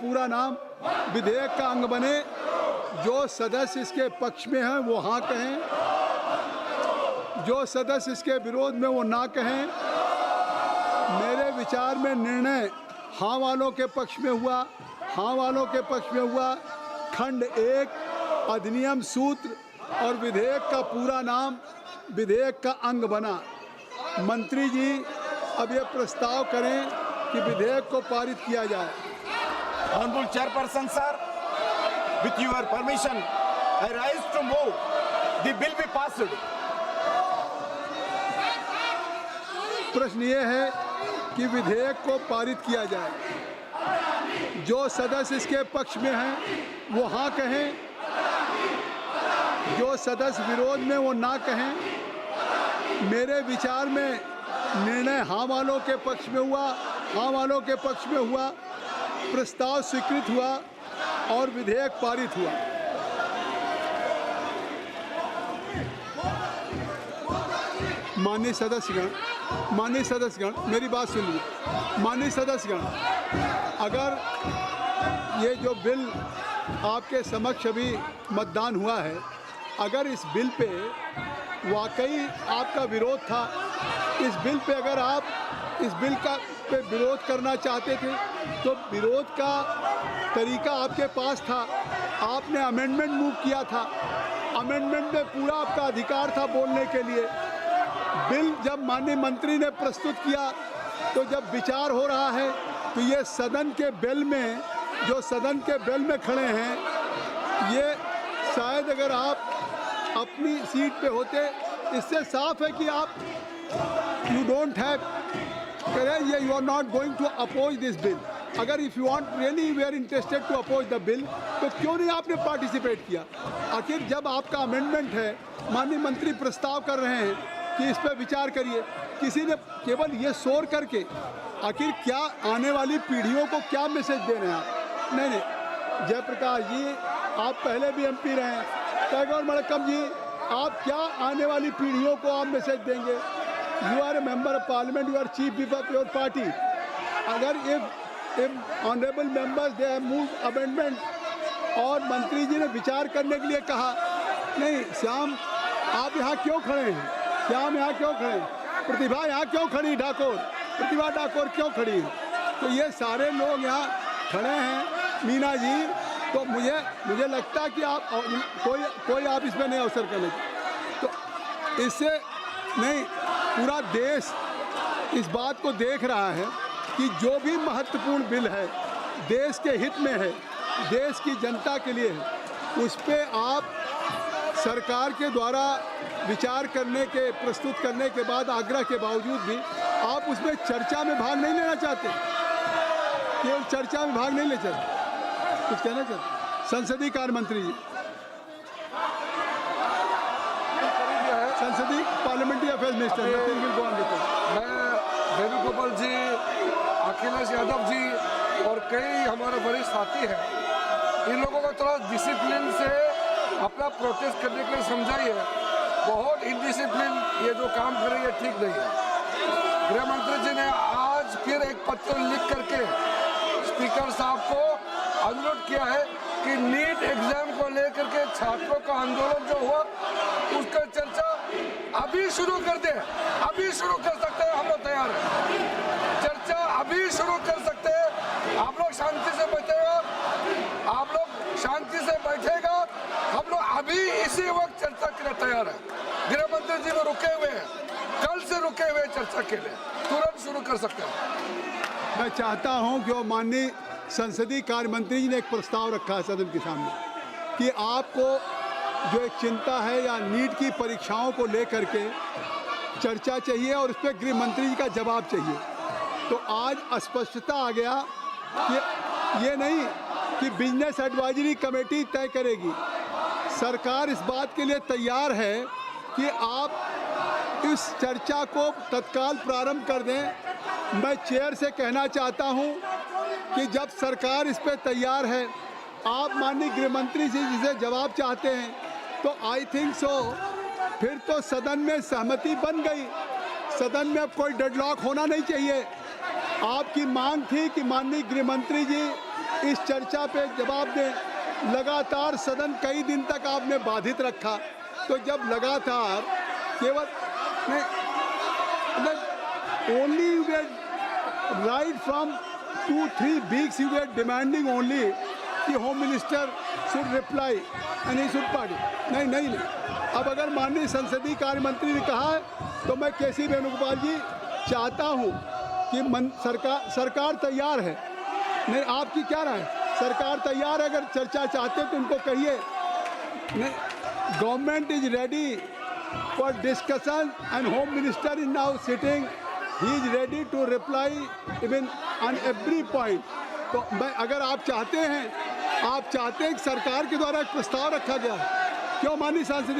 पूरा नाम विधेयक का अंग बने। जो सदस्य इसके पक्ष में हैं वो हाँ कहें, जो सदस्य इसके विरोध में वो ना कहें। मेरे विचार में निर्णय हाँ वालों के पक्ष में हुआ, हाँ वालों के पक्ष में हुआ। खंड 1 अधिनियम सूत्र और विधेयक का पूरा नाम विधेयक का अंग बना। मंत्री जी अब ये प्रस्ताव करें कि विधेयक को पारित किया जाए। Honorable Chairperson, sir, with your permission, I rise to move the bill be passed. प्रश्न ये है कि विधेयक को पारित किया जाए। जो सदस्य इसके पक्ष में हैं वो हाँ कहें, जो सदस्य विरोध में वो ना कहें। मेरे विचार में निर्णय हाँ वालों के पक्ष में हुआ, हाँ वालों के पक्ष में हुआ। प्रस्ताव स्वीकृत हुआ और विधेयक पारित हुआ। माननीय सदस्यगण, मेरी बात सुनिए। माननीय सदस्यगण, अगर ये जो बिल आपके समक्ष अभी मतदान हुआ है, अगर इस बिल पे वाकई आपका विरोध था, इस बिल पे अगर आप इस बिल का पे विरोध करना चाहते थे तो विरोध का तरीका आपके पास था। आपने अमेंडमेंट मूव किया था, अमेंडमेंट में पूरा आपका अधिकार था बोलने के लिए। बिल जब माननीय मंत्री ने प्रस्तुत किया तो जब विचार हो रहा है तो ये सदन के बेल में, जो सदन के बेल में खड़े हैं, ये शायद अगर आप अपनी सीट पे होते, इससे साफ है कि आप यू डोंट हैव करें, ये you are not going to oppose this bill. अगर if you want really we are interested to oppose the bill, तो क्यों नहीं आपने पार्टिसिपेट किया? आखिर जब आपका अमेंडमेंट है, माननीय मंत्री प्रस्ताव कर रहे हैं कि इस पर विचार करिए, किसी ने केवल ये शोर करके आखिर क्या आने वाली पीढ़ियों को क्या मैसेज दे रहे हैं आप? नहीं, जयप्रकाश जी, आप पहले भी MP रहे हैं। टैगोर मड़कम जी, आप क्या आने वाली पीढ़ियों को आप मैसेज देंगे? You are a member of parliament, you are chief whip of your party. अगर if honourable members they have moved amendment और मंत्री जी ने विचार करने के लिए कहा, नहीं श्याम आप यहाँ क्यों खड़े हैं? श्याम यहाँ क्यों खड़े हैं? प्रतिभा यहाँ क्यों खड़ी? प्रतिभा ठाकुर क्यों खड़ी है? तो ये सारे लोग यहाँ खड़े हैं, मीना जी। तो मुझे लगता कि आप कोई आप इसमें नहीं अवसर करें। तो इससे नहीं, पूरा देश इस बात को देख रहा है कि जो भी महत्वपूर्ण बिल है देश के हित में है, देश की जनता के लिए है, उस पर आप सरकार के द्वारा विचार करने के, प्रस्तुत करने के बाद आग्रह के बावजूद भी आप उसमें चर्चा में भाग नहीं लेना चाहते। केवल चर्चा में भाग नहीं ले चाहते, कुछ कहना चाहते? संसदीय कार्य मंत्री जी, संसदीय पार्लियामेंट्री अफेयर्स मिनिस्टर, मैं वेणुगोपाल जी, अखिलेश यादव जी और कई हमारे वरिष्ठ साथी हैं, इन लोगों को थोड़ा डिसिप्लिन से अपना प्रोटेस्ट करने के लिए समझाइए। बहुत इनडिसिप्लिन ये जो काम कर रही है ठीक नहीं है। गृह मंत्री जी ने आज फिर एक पत्र लिख करके स्पीकर साहब को अनुरोध किया है कि नीट एग्जाम को लेकर के छात्रों का आंदोलन जो हुआ उसका चर्चा अभी शुरू कर दे। अभी शुरू कर सकते हैं, हम लोग तैयार हैं। चर्चा अभी शुरू कर सकते हैं। आप लोग शांति से बैठेगा, आप लोग शांति से बैठेगा, हम लोग अभी इसी वक्त चर्चा के लिए तैयार है। गृह मंत्री जी वो रुके हुए हैं, कल से रुके हुए चर्चा के लिए, तुरंत शुरू कर सकते हैं। मैं चाहता हूं कि वो माननीय संसदीय कार्य मंत्री जी ने एक प्रस्ताव रखा है सदन के सामने कि आपको जो एक चिंता है या नीट की परीक्षाओं को लेकर के चर्चा चाहिए और उस पर गृह मंत्री जी का जवाब चाहिए। तो आज स्पष्टता आ गया कि ये नहीं कि बिजनेस एडवाइजरी कमेटी तय करेगी। सरकार इस बात के लिए तैयार है कि आप इस चर्चा को तत्काल प्रारंभ कर दें। मैं चेयर से कहना चाहता हूं कि जब सरकार इस पे तैयार है, आप माननीय गृह मंत्री जी जिसे जवाब चाहते हैं, तो आई थिंक सो फिर तो सदन में सहमति बन गई। सदन में अब कोई डेडलॉक होना नहीं चाहिए। आपकी मांग थी कि माननीय गृह मंत्री जी इस चर्चा पे जवाब दें। लगातार सदन कई दिन तक आपने बाधित रखा, तो जब लगातार केवल only you get right from 2-3 weeks you were demanding only कि home minister should reply and he should party. नहीं। अब अगर माननीय संसदीय कार्य मंत्री ने कहा है तो मैं केसी वेणुगोपाल जी चाहता हूं कि सरकार तैयार है। नहीं, आपकी क्या राय है? सरकार तैयार है? अगर चर्चा चाहते हैं तो उनको कहिए। नहीं, government is ready for discussion and home minister is now sitting, he is ready to reply even on every point. तो मैं, अगर आप चाहते हैं कि सरकार के द्वारा एक प्रस्ताव रखा गया, क्यों माननीय सांसद